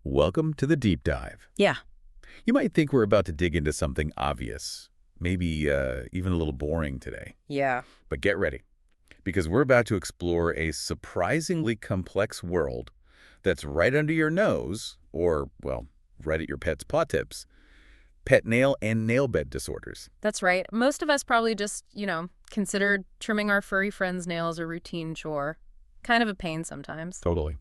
Welcome to the deep dive. Yeah. You might think we're about to dig into something obvious, maybe even a little boring today. Yeah. But get ready, because we're about to explore a surprisingly complex world that's right under your nose, or, well, right at your pet's paw tips, pet nail and nail bed disorders. That's right. Most of us probably just, consider trimming our furry friends' nails a routine chore. Kind of a pain sometimes. Totally.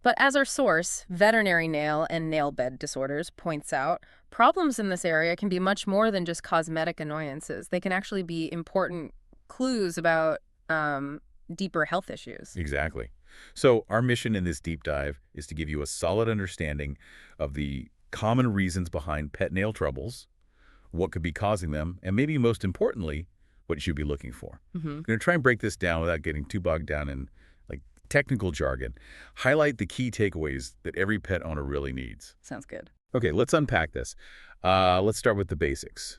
But as our source, Veterinary Nail and Nail Bed Disorders, points out, problems in this area can be much more than just cosmetic annoyances. They can actually be important clues about deeper health issues. Exactly. So our mission in this deep dive is to give you a solid understanding of the common reasons behind pet nail troubles, what could be causing them, and maybe most importantly, what you should be looking for. Mm-hmm. I'm going to try and break this down without getting too bogged down in technical jargon, highlight the key takeaways that every pet owner really needs. Sounds good. Okay, let's unpack this. Let's start with the basics.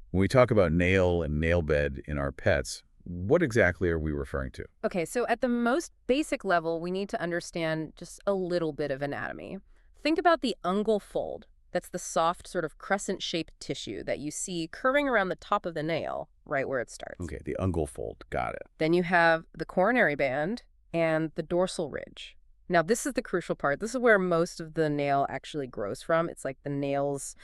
When we talk about nail and nail bed in our pets, what exactly are we referring to? Okay, so at the most basic level, we need to understand just a little bit of anatomy. Think about the ungual fold. That's the soft, sort of crescent-shaped tissue that you see curving around the top of the nail, right where it starts. Okay, the ungual fold. Got it. Then you have the coronary band and the dorsal ridge. Now, this is the crucial part. This is where most of the nail actually grows from. It's like the nail's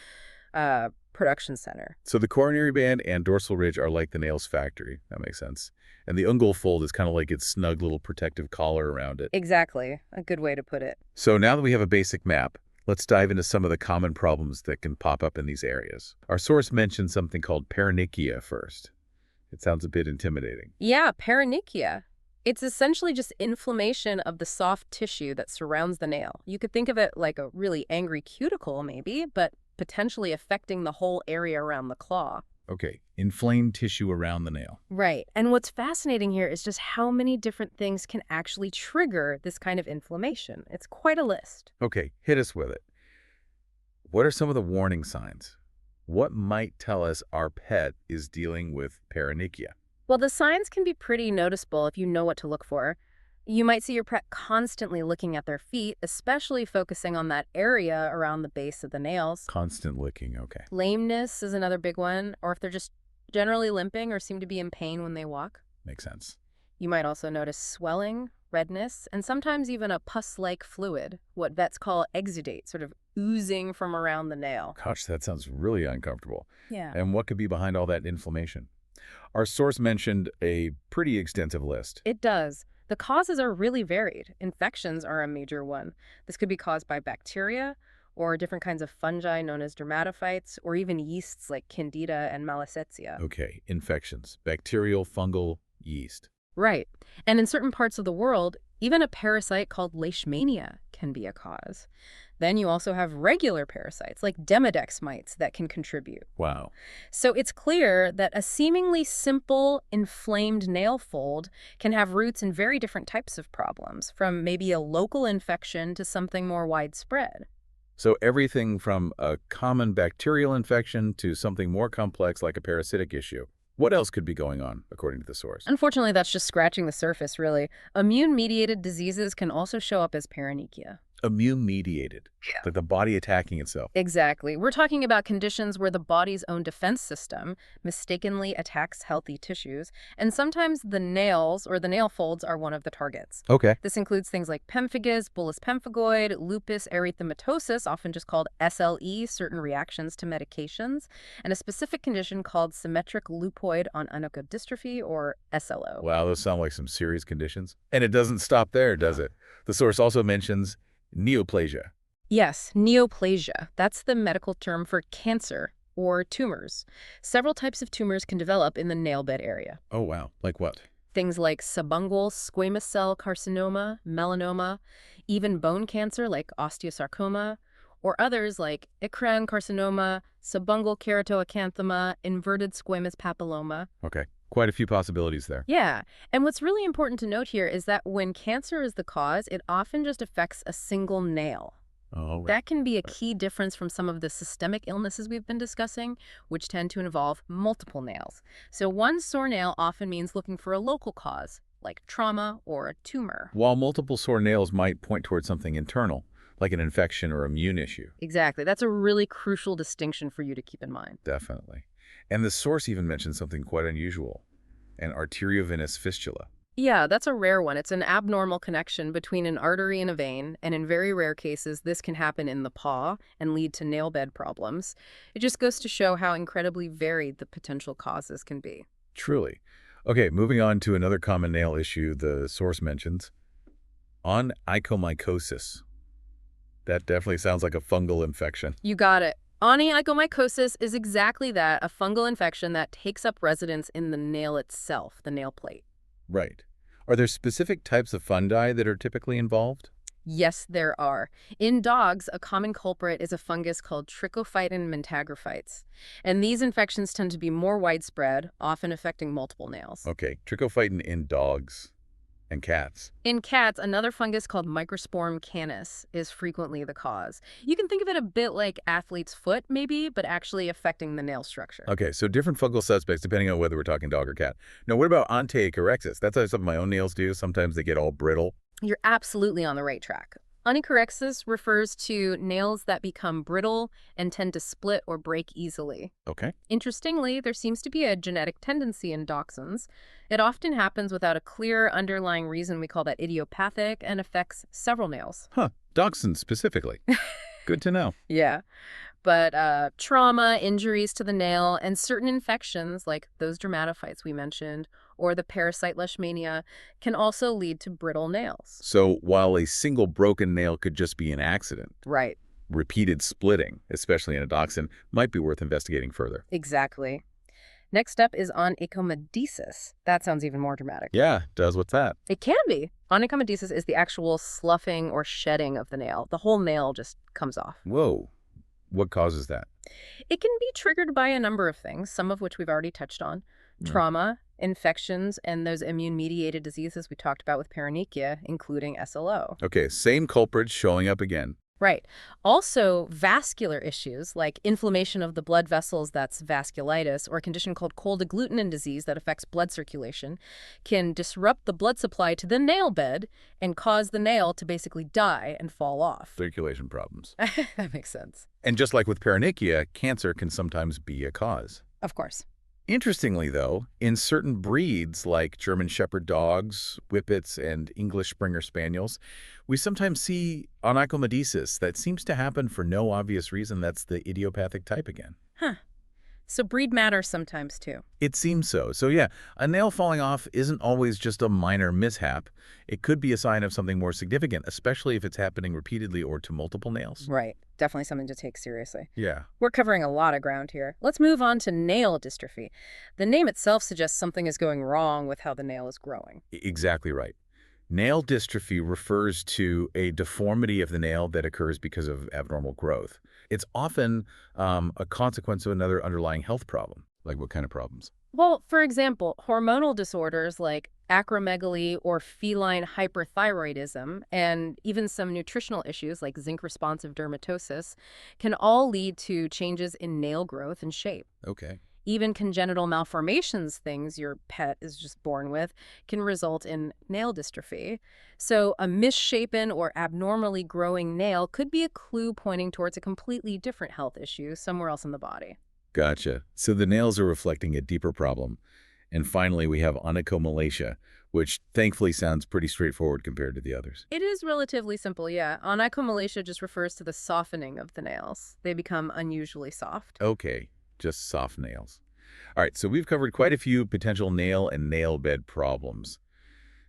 production center. So the coronary band and dorsal ridge are like the nail's factory. That makes sense. And the ungual fold is kind of like its snug little protective collar around it. Exactly. A good way to put it. So now that we have a basic map, let's dive into some of the common problems that can pop up in these areas. Our source mentioned something called paronychia first. It sounds a bit intimidating. Yeah, paronychia. It's essentially just inflammation of the soft tissue that surrounds the nail. You could think of it like a really angry cuticle, maybe, but potentially affecting the whole area around the claw. Okay, inflamed tissue around the nail. Right. And what's fascinating here is just how many different things can actually trigger this kind of inflammation. It's quite a list. Okay, hit us with it. What are some of the warning signs? What might tell us our pet is dealing with paronychia? Well, the signs can be pretty noticeable if you know what to look for. You might see your pet constantly looking at their feet, especially focusing on that area around the base of the nails. Constant licking, okay. Lameness is another big one, or if they're just generally limping or seem to be in pain when they walk. Makes sense. You might also notice swelling, redness, and sometimes even a pus-like fluid, what vets call exudate, sort of oozing from around the nail. Gosh, that sounds really uncomfortable. Yeah. And what could be behind all that inflammation? Our source mentioned a pretty extensive list. It does. The causes are really varied. Infections are a major one. This could be caused by bacteria or different kinds of fungi known as dermatophytes, or even yeasts like Candida and Malassezia. Okay, infections, bacterial, fungal, yeast. Right. And in certain parts of the world, even a parasite called leishmania can be a cause. Then you also have regular parasites like Demodex mites that can contribute. Wow. So it's clear that a seemingly simple inflamed nail fold can have roots in very different types of problems, from maybe a local infection to something more widespread. So everything from a common bacterial infection to something more complex like a parasitic issue. What else could be going on, according to the source? Unfortunately, that's just scratching the surface, really. Immune-mediated diseases can also show up as paronychia. Immune-mediated, like the body attacking itself. Exactly. We're talking about conditions where the body's own defense system mistakenly attacks healthy tissues, and sometimes the nails or the nail folds are one of the targets. Okay. This includes things like pemphigus, bullous pemphigoid, lupus erythematosus, often just called SLE, certain reactions to medications, and a specific condition called symmetric lupoid on onychodystrophy, or SLO. Wow, those sound like some serious conditions. And it doesn't stop there, does it? The source also mentions neoplasia. Yes, neoplasia. That's the medical term for cancer or tumors. Several types of tumors can develop in the nail bed area. Oh, wow. Like what? Things like subungual squamous cell carcinoma, melanoma, even bone cancer like osteosarcoma, or others like eccrine carcinoma, subungual keratoacanthoma, inverted squamous papilloma. Okay. Quite a few possibilities there. Yeah, and what's really important to note here is that when cancer is the cause, it often just affects a single nail. Oh, right. That can be a key difference from some of the systemic illnesses we've been discussing, which tend to involve multiple nails. So one sore nail often means looking for a local cause, like trauma or a tumor. While multiple sore nails might point towards something internal, like an infection or immune issue. Exactly. That's a really crucial distinction for you to keep in mind. Definitely. And the source even mentions something quite unusual, an arteriovenous fistula. Yeah, that's a rare one. It's an abnormal connection between an artery and a vein, and in very rare cases, this can happen in the paw and lead to nail bed problems. It just goes to show how incredibly varied the potential causes can be. Truly. Okay, moving on to another common nail issue the source mentions, onychomycosis. That definitely sounds like a fungal infection. You got it. Onychomycosis is exactly that, a fungal infection that takes up residence in the nail itself, the nail plate. Right. Are there specific types of fungi that are typically involved? Yes, there are. In dogs, a common culprit is a fungus called Trichophyton mentagrophytes. And these infections tend to be more widespread, often affecting multiple nails. Okay, trichophyton in dogs and cats. In cats, another fungus called Microsporum canis is frequently the cause. You can think of it a bit like athlete's foot, maybe, but actually affecting the nail structure. Okay, so different fungal suspects depending on whether we're talking dog or cat. Now, what about onychomycosis? That's something my own nails do. Sometimes they get all brittle. You're absolutely on the right track. Onychomycosis refers to nails that become brittle and tend to split or break easily. Okay. Interestingly, there seems to be a genetic tendency in dachshunds. It often happens without a clear underlying reason. We call that idiopathic and affects several nails. Huh, dachshunds specifically. Good to know. Yeah. But trauma, injuries to the nail, and certain infections, like those dermatophytes we mentioned, or the parasite leishmania, can also lead to brittle nails. So while a single broken nail could just be an accident, Right. repeated splitting, especially in a dachshund, might be worth investigating further. Exactly. Next up is onychomycosis. That sounds even more dramatic. Yeah, does. What's that? It can be. Onychomycosis is the actual sloughing or shedding of the nail. The whole nail just comes off. Whoa. What causes that? It can be triggered by a number of things, some of which we've already touched on. Trauma, infections, and those immune-mediated diseases we talked about with paronychia, including SLO. Okay, same culprits showing up again. Right. Also, vascular issues like inflammation of the blood vessels, that's vasculitis, or a condition called cold agglutinin disease that affects blood circulation, can disrupt the blood supply to the nail bed and cause the nail to basically die and fall off. Circulation problems. That makes sense. And just like with paronychia, cancer can sometimes be a cause. Of course. Interestingly, though, in certain breeds like German Shepherd dogs, Whippets, and English Springer Spaniels, we sometimes see onychomycosis that seems to happen for no obvious reason. That's the idiopathic type again. Huh. So breed matters sometimes, too. It seems so. So yeah, a nail falling off isn't always just a minor mishap. It could be a sign of something more significant, especially if it's happening repeatedly or to multiple nails. Right. Definitely something to take seriously. Yeah. We're covering a lot of ground here. Let's move on to nail dystrophy. The name itself suggests something is going wrong with how the nail is growing. Exactly right. Nail dystrophy refers to a deformity of the nail that occurs because of abnormal growth. It's often a consequence of another underlying health problem. Like what kind of problems? Well, for example, hormonal disorders like acromegaly or feline hyperthyroidism, and even some nutritional issues like zinc-responsive dermatosis, can all lead to changes in nail growth and shape. Okay. Even congenital malformations, things your pet is just born with, can result in nail dystrophy. So a misshapen or abnormally growing nail could be a clue pointing towards a completely different health issue somewhere else in the body. Gotcha. So the nails are reflecting a deeper problem. And finally, we have onychomalacia, which thankfully sounds pretty straightforward compared to the others. It is relatively simple, yeah. Onychomalacia just refers to the softening of the nails. They become unusually soft. Okay, just soft nails. All right, so we've covered quite a few potential nail and nail bed problems.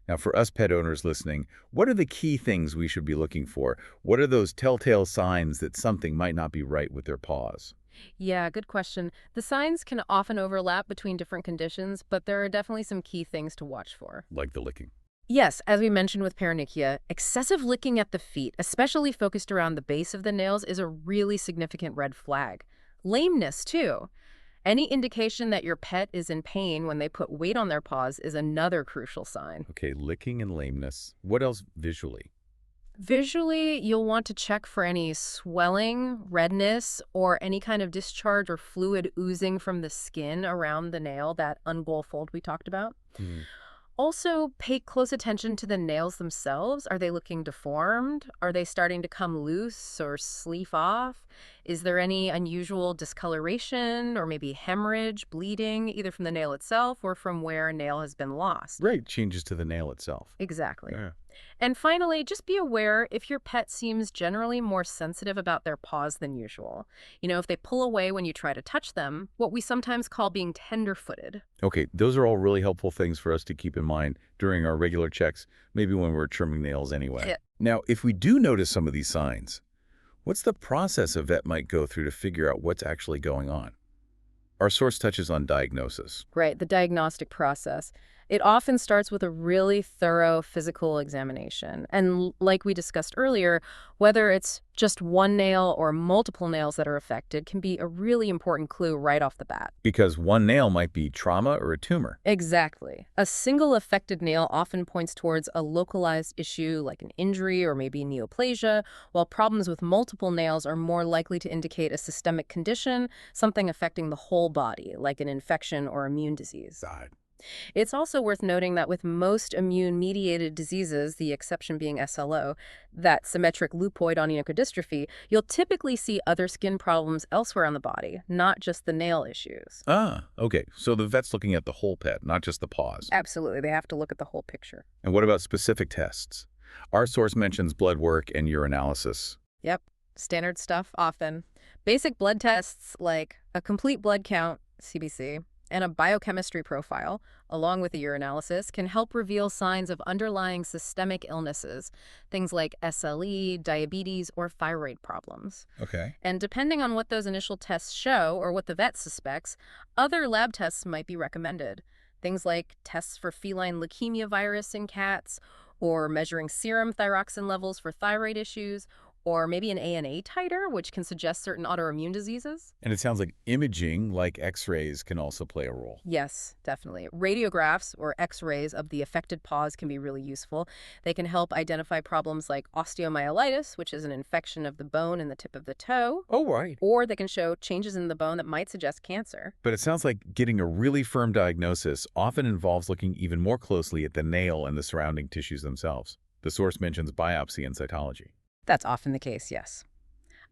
Now, for us pet owners listening, what are the key things we should be looking for? What are those telltale signs that something might not be right with their paws? Yeah, good question. The signs can often overlap between different conditions, but there are definitely some key things to watch for. Like the licking. Yes, as we mentioned with paronychia, excessive licking at the feet, especially focused around the base of the nails, is a really significant red flag. Lameness, too. Any indication that your pet is in pain when they put weight on their paws is another crucial sign. Okay, licking and lameness. What else visually? Visually, you'll want to check for any swelling, redness, or any kind of discharge or fluid oozing from the skin around the nail, that ungual fold we talked about. Also, pay close attention to the nails themselves. Are they looking deformed? Are they starting to come loose or sleeve off? Is there any unusual discoloration or maybe hemorrhage, bleeding, either from the nail itself or from where a nail has been lost? Right, changes to the nail itself. Exactly. Yeah. And finally, just be aware if your pet seems generally more sensitive about their paws than usual. If they pull away when you try to touch them, what we sometimes call being tender-footed. Okay, those are all really helpful things for us to keep in mind during our regular checks, maybe when we're trimming nails anyway. Yeah. Now, if we do notice some of these signs, what's the process a vet might go through to figure out what's actually going on? Our source touches on diagnosis. Right, the diagnostic process. It often starts with a really thorough physical examination. And like we discussed earlier, whether it's just one nail or multiple nails that are affected can be a really important clue right off the bat. Because one nail might be trauma or a tumor. Exactly. A single affected nail often points towards a localized issue like an injury or maybe neoplasia, while problems with multiple nails are more likely to indicate a systemic condition, something affecting the whole body, like an infection or immune disease. God. It's also worth noting that with most immune-mediated diseases, the exception being SLO, that symmetric lupoid onychodystrophy, you'll typically see other skin problems elsewhere on the body, not just the nail issues. Ah, okay. So the vet's looking at the whole pet, not just the paws. Absolutely, they have to look at the whole picture. And what about specific tests? Our source mentions blood work and urinalysis. Yep, standard stuff often. Basic blood tests like a complete blood count, CBC, and a biochemistry profile, along with a urinalysis, can help reveal signs of underlying systemic illnesses, things like SLE, diabetes, or thyroid problems. Okay. And depending on what those initial tests show or what the vet suspects, other lab tests might be recommended. Things like tests for feline leukemia virus in cats, or measuring serum thyroxine levels for thyroid issues, or maybe an ANA titer, which can suggest certain autoimmune diseases. And it sounds like imaging, like x-rays, can also play a role. Yes, definitely. Radiographs or x-rays of the affected paws can be really useful. They can help identify problems like osteomyelitis, which is an infection of the bone in the tip of the toe, Oh, right. or they can show changes in the bone that might suggest cancer. But it sounds like getting a really firm diagnosis often involves looking even more closely at the nail and the surrounding tissues themselves. The source mentions biopsy and cytology. That's often the case, yes.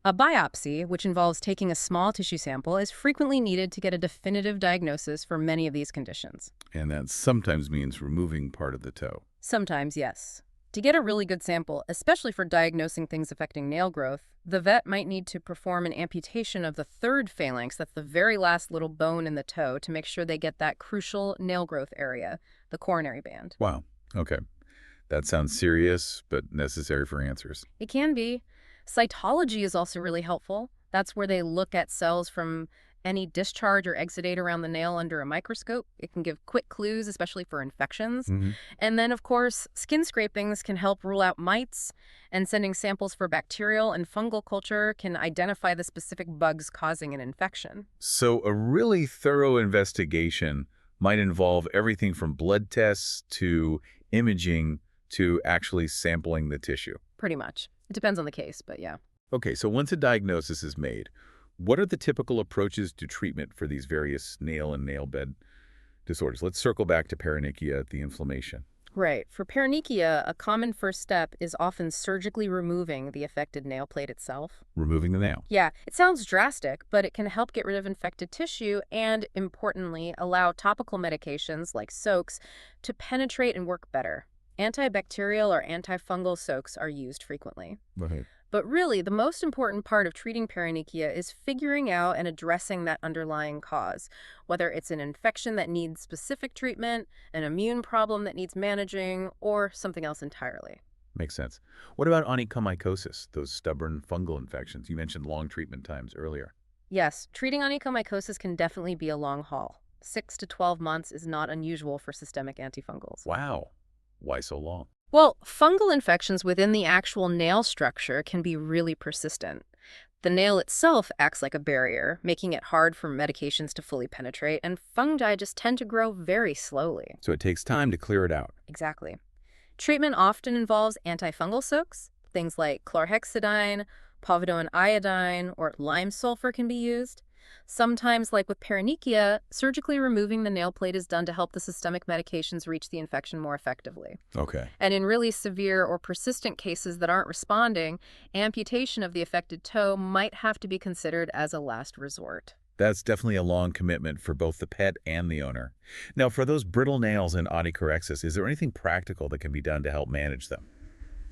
A biopsy, which involves taking a small tissue sample, is frequently needed to get a definitive diagnosis for many of these conditions. And that sometimes means removing part of the toe. Sometimes, yes. To get a really good sample, especially for diagnosing things affecting nail growth, the vet might need to perform an amputation of the third phalanx, that's the very last little bone in the toe, to make sure they get that crucial nail growth area, the coronary band. Wow. Okay. That sounds serious, but necessary for answers. It can be. Cytology is also really helpful. That's where they look at cells from any discharge or exudate around the nail under a microscope. It can give quick clues, especially for infections. And then, of course, skin scrapings can help rule out mites, and sending samples for bacterial and fungal culture can identify the specific bugs causing an infection. So a really thorough investigation might involve everything from blood tests to imaging to actually sampling the tissue. Pretty much. It depends on the case, but yeah. Okay, so once a diagnosis is made, what are the typical approaches to treatment for these various nail and nail bed disorders? Let's circle back to paronychia, the inflammation. Right. For paronychia, a common first step is often surgically removing the affected nail plate itself. Removing the nail. Yeah, it sounds drastic, but it can help get rid of infected tissue and, importantly, allow topical medications like soaks to penetrate and work better. Antibacterial or antifungal soaks are used frequently. Right. But really, the most important part of treating paronychia is figuring out and addressing that underlying cause, whether it's an infection that needs specific treatment, an immune problem that needs managing, or something else entirely. Makes sense. What about onychomycosis, those stubborn fungal infections? You mentioned long treatment times earlier. Yes, treating onychomycosis can definitely be a long haul. 6 to 12 months is not unusual for systemic antifungals. Wow. Why so long? Well, fungal infections within the actual nail structure can be really persistent. The nail itself acts like a barrier, making it hard for medications to fully penetrate, and fungi just tend to grow very slowly. So it takes time to clear it out. Exactly. Treatment often involves antifungal soaks. Things like chlorhexidine, povidone iodine, or lime sulfur can be used. Sometimes, like with paronychia, surgically removing the nail plate is done to help the systemic medications reach the infection more effectively. Okay. And in really severe or persistent cases that aren't responding, amputation of the affected toe might have to be considered as a last resort. That's definitely a long commitment for both the pet and the owner. Now, for those brittle nails and onychorexis, is there anything practical that can be done to help manage them?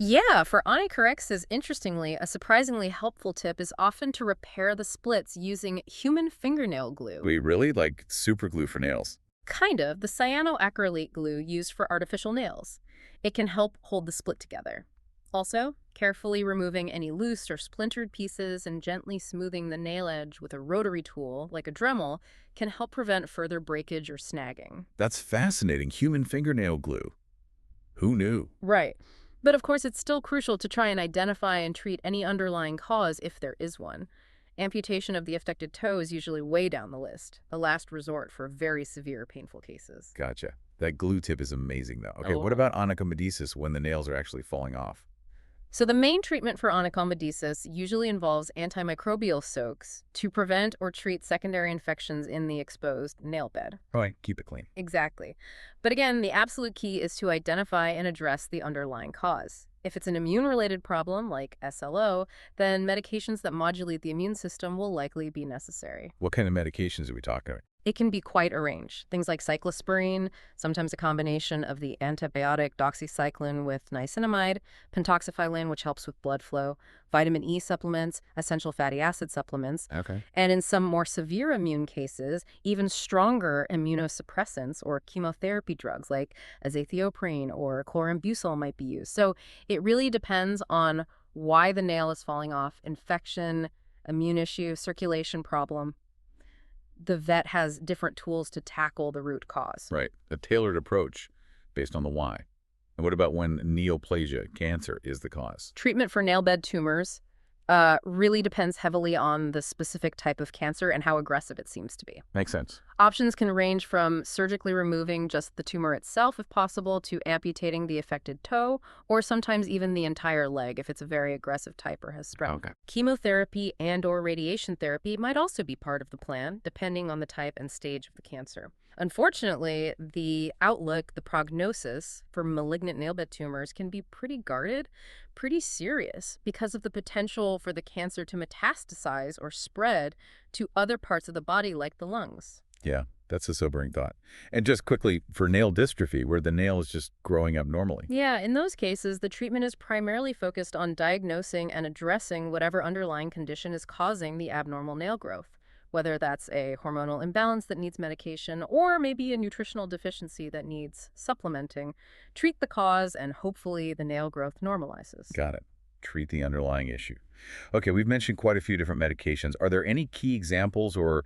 Yeah, for onychorexis, interestingly, a surprisingly helpful tip is often to repair the splits using human fingernail glue. We really like super glue for nails. Kind of, the cyanoacrylate glue used for artificial nails. It can help hold the split together. Also, carefully removing any loose or splintered pieces and gently smoothing the nail edge with a rotary tool, like a Dremel, can help prevent further breakage or snagging. That's fascinating. Human fingernail glue. Who knew? Right. But of course, it's still crucial to try and identify and treat any underlying cause if there is one. Amputation of the affected toe is usually way down the list, a last resort for very severe painful cases. Gotcha. That glue tip is amazing, though. Okay, what Oh. about onychomycosis when the nails are actually falling off? So the main treatment for onychomycosis usually involves antimicrobial soaks to prevent or treat secondary infections in the exposed nail bed. Right. Keep it clean. Exactly. But again, the absolute key is to identify and address the underlying cause. If it's an immune-related problem, like SLO, then medications that modulate the immune system will likely be necessary. What kind of medications are we talking about? It can be quite a range. Things like cyclosporine, sometimes a combination of the antibiotic doxycycline with niacinamide, pentoxifylline, which helps with blood flow, vitamin E supplements, essential fatty acid supplements, Okay. and in some more severe immune cases, even stronger immunosuppressants or chemotherapy drugs like azathioprine or chlorambucil might be used. So it really depends on why the nail is falling off, infection, immune issue, circulation problem. The vet has different tools to tackle the root cause. Right. A tailored approach based on the why. And what about when neoplasia, cancer, is the cause? Treatment for nail bed tumors really depends heavily on the specific type of cancer and how aggressive it seems to be. Makes sense. Options can range from surgically removing just the tumor itself, if possible, to amputating the affected toe, or sometimes even the entire leg if it's a very aggressive type or has spread. Okay. Chemotherapy and/or radiation therapy might also be part of the plan, depending on the type and stage of the cancer. Unfortunately, the outlook, the prognosis for malignant nail bed tumors can be pretty guarded, pretty serious, because of the potential for the cancer to metastasize or spread to other parts of the body like the lungs. Yeah, that's a sobering thought. And just quickly, for nail dystrophy, where the nail is just growing up normally. Yeah, in those cases, the treatment is primarily focused on diagnosing and addressing whatever underlying condition is causing the abnormal nail growth, whether that's a hormonal imbalance that needs medication or maybe a nutritional deficiency that needs supplementing. Treat the cause and hopefully the nail growth normalizes. Got it. Treat the underlying issue. Okay, we've mentioned quite a few different medications. Are there any key examples or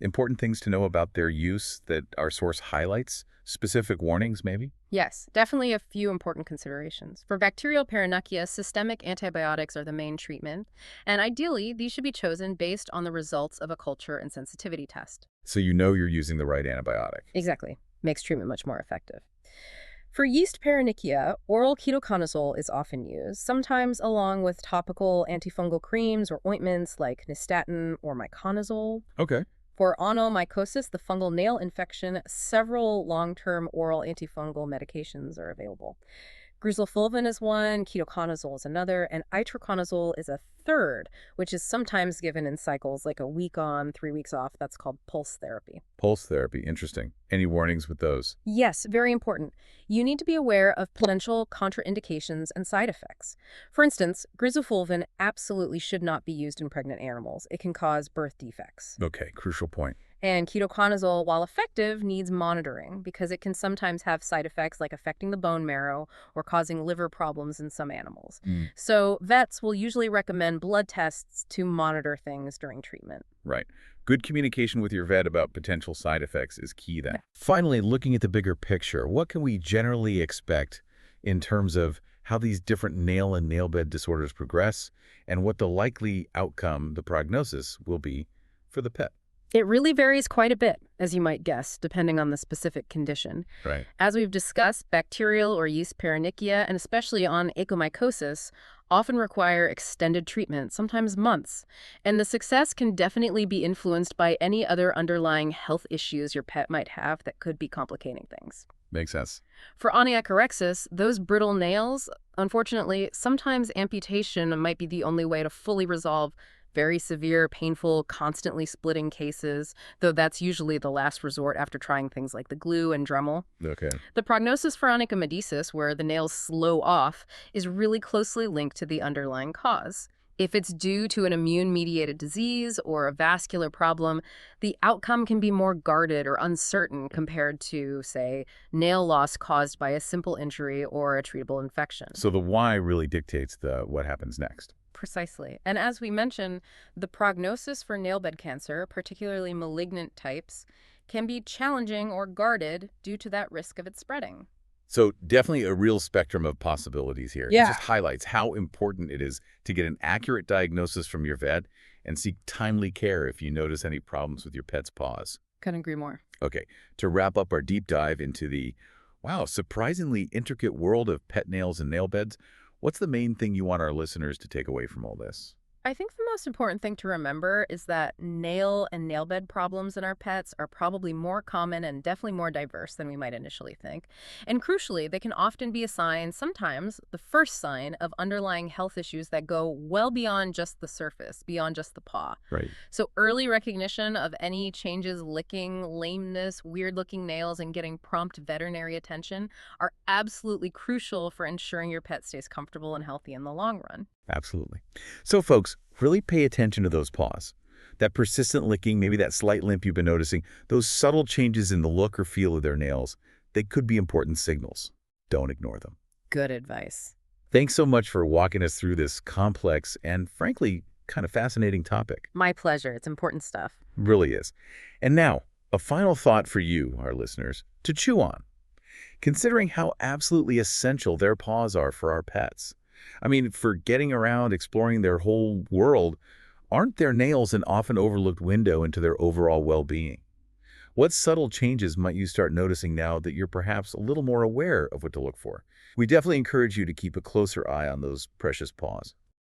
important things to know about their use that our source highlights? Specific warnings, maybe? Yes, definitely a few important considerations. For bacterial paronychia, systemic antibiotics are the main treatment, and ideally, these should be chosen based on the results of a culture and sensitivity test. So you know you're using the right antibiotic. Exactly. Makes treatment much more effective. For yeast paronychia, oral ketoconazole is often used, sometimes along with topical antifungal creams or ointments like nystatin or miconazole. Okay. For onychomycosis, the fungal nail infection, several long-term oral antifungal medications are available. Griselfulvin is one, ketoconazole is another, and itraconazole is a third, which is sometimes given in cycles like a week on, 3 weeks off. That's called pulse therapy. Pulse therapy. Interesting. Any warnings with those? Yes, very important. You need to be aware of potential contraindications and side effects. For instance, griselfulvin absolutely should not be used in pregnant animals. It can cause birth defects. Okay, crucial point. And ketoconazole, while effective, needs monitoring because it can sometimes have side effects like affecting the bone marrow or causing liver problems in some animals. So vets will usually recommend blood tests to monitor things during treatment. Right. Good communication with your vet about potential side effects is key then. Finally, looking at the bigger picture, what can we generally expect in terms of how these different nail and nail bed disorders progress and what the likely outcome, the prognosis, will be for the pet? It really varies quite a bit, as you might guess, depending on the specific condition. Right. As we've discussed, bacterial or yeast paronychia, and especially onychomycosis, often require extended treatment, sometimes months. And the success can definitely be influenced by any other underlying health issues your pet might have that could be complicating things. Makes sense. For onychomycosis, those brittle nails, unfortunately, sometimes amputation might be the only way to fully resolve very severe, painful, constantly splitting cases, though that's usually the last resort after trying things like the glue and Dremel. Okay. The prognosis for onychomycosis, where the nails slow off, is really closely linked to the underlying cause. If it's due to an immune-mediated disease or a vascular problem, the outcome can be more guarded or uncertain compared to, say, nail loss caused by a simple injury or a treatable infection. So the why really dictates what happens next. Precisely. And as we mentioned, the prognosis for nailbed cancer, particularly malignant types, can be challenging or guarded due to that risk of it spreading. So definitely a real spectrum of possibilities here. It Yeah. just highlights how important it is to get an accurate diagnosis from your vet and seek timely care if you notice any problems with your pet's paws. Couldn't agree more. Okay, to wrap up our deep dive into the, wow, surprisingly intricate world of pet nails and nail beds, what's the main thing you want our listeners to take away from all this? I think the most important thing to remember is that nail and nail bed problems in our pets are probably more common and definitely more diverse than we might initially think. And crucially, they can often be a sign, sometimes the first sign, of underlying health issues that go well beyond just the surface, beyond just the paw. Right. So early recognition of any changes, licking, lameness, weird-looking nails, and getting prompt veterinary attention are absolutely crucial for ensuring your pet stays comfortable and healthy in the long run. Absolutely. So folks, really pay attention to those paws. That persistent licking, maybe that slight limp you've been noticing, those subtle changes in the look or feel of their nails, they could be important signals. Don't ignore them. Good advice. Thanks so much for walking us through this complex and, frankly, kind of fascinating topic. My pleasure. It's important stuff. Really is. And now, a final thought for you, our listeners, to chew on. Considering how absolutely essential their paws are for our pets. I mean, for getting around, exploring their whole world, aren't their nails an often overlooked window into their overall well-being? What subtle changes might you start noticing now that you're perhaps a little more aware of what to look for? We definitely encourage you to keep a closer eye on those precious paws.